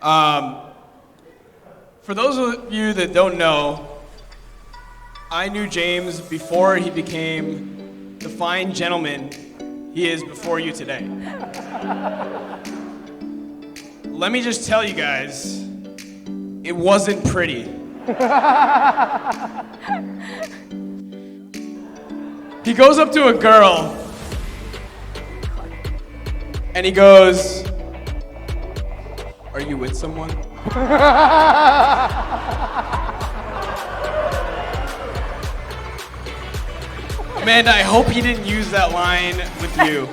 For those of you that don't know, I knew James before he became the fine gentleman he is before you today. Let me just tell you guys, it wasn't pretty. He goes up to a girl and he goes, "Are you with someone?" Amanda, I hope he didn't use that line with you.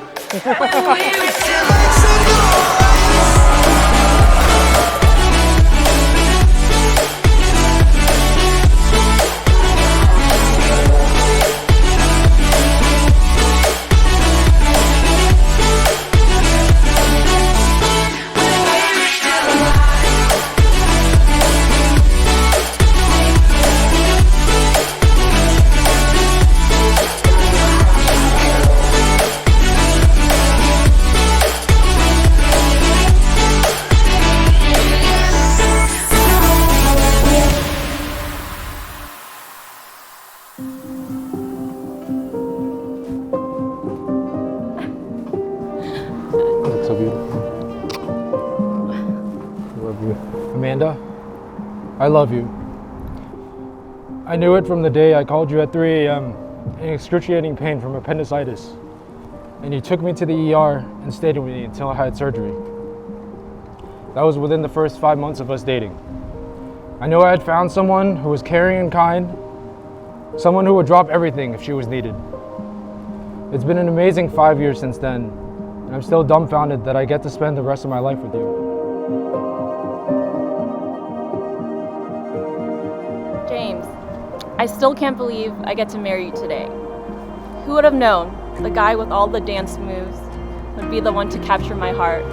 That's so beautiful. I love you. Amanda, I love you. I knew it from the day I called you at 3 a.m. in excruciating pain from appendicitis. And you took me to the ER and stayed with me until I had surgery. That was within the first 5 months of us dating. I knew I had found someone who was caring and kind, someone who would drop everything if she was needed. It's been an amazing 5 years since then, and I'm still dumbfounded that I get to spend the rest of my life with you. James, I still can't believe I get to marry you today. Who would have known the guy with all the dance moves would be the one to capture my heart?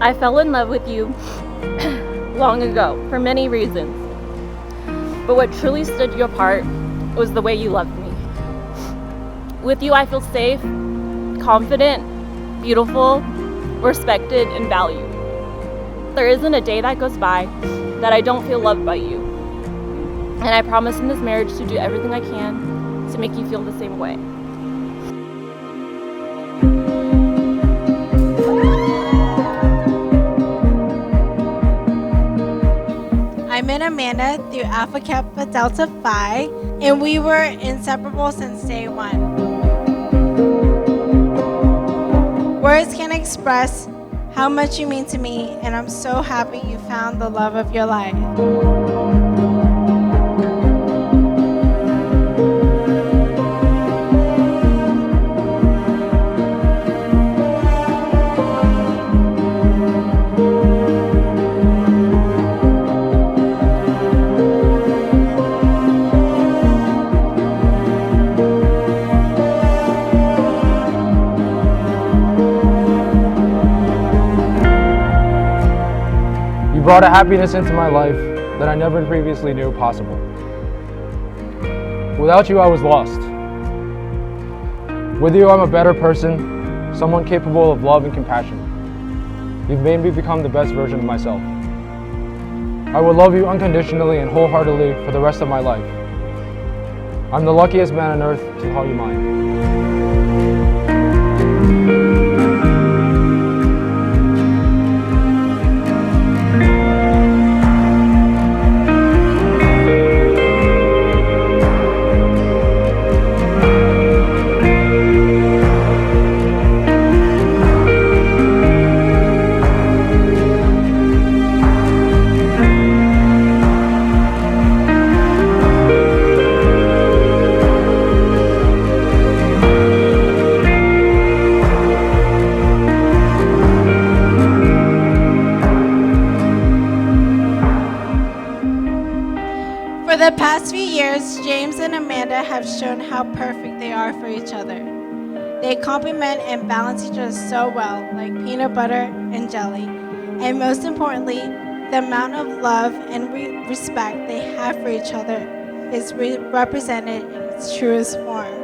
I fell in love with you long ago for many reasons, but what truly stood you apart was the way you loved me. With you, I feel safe, confident, beautiful, respected, and valued. There isn't a day that goes by that I don't feel loved by you. And I promise in this marriage to do everything I can to make you feel the same way. I met Amanda through Alpha Kappa Delta Phi, and we were inseparable since day one. Words can't express how much you mean to me, and I'm so happy you found the love of your life. You brought a happiness into my life that I never previously knew possible. Without you, I was lost. With you, I'm a better person, someone capable of love and compassion. You've made me become the best version of myself. I will love you unconditionally and wholeheartedly for the rest of my life. I'm the luckiest man on earth to call you mine. For the past few years, James and Amanda have shown how perfect they are for each other. They complement and balance each other so well, like peanut butter and jelly. And most importantly, the amount of love and respect they have for each other is represented in its truest form.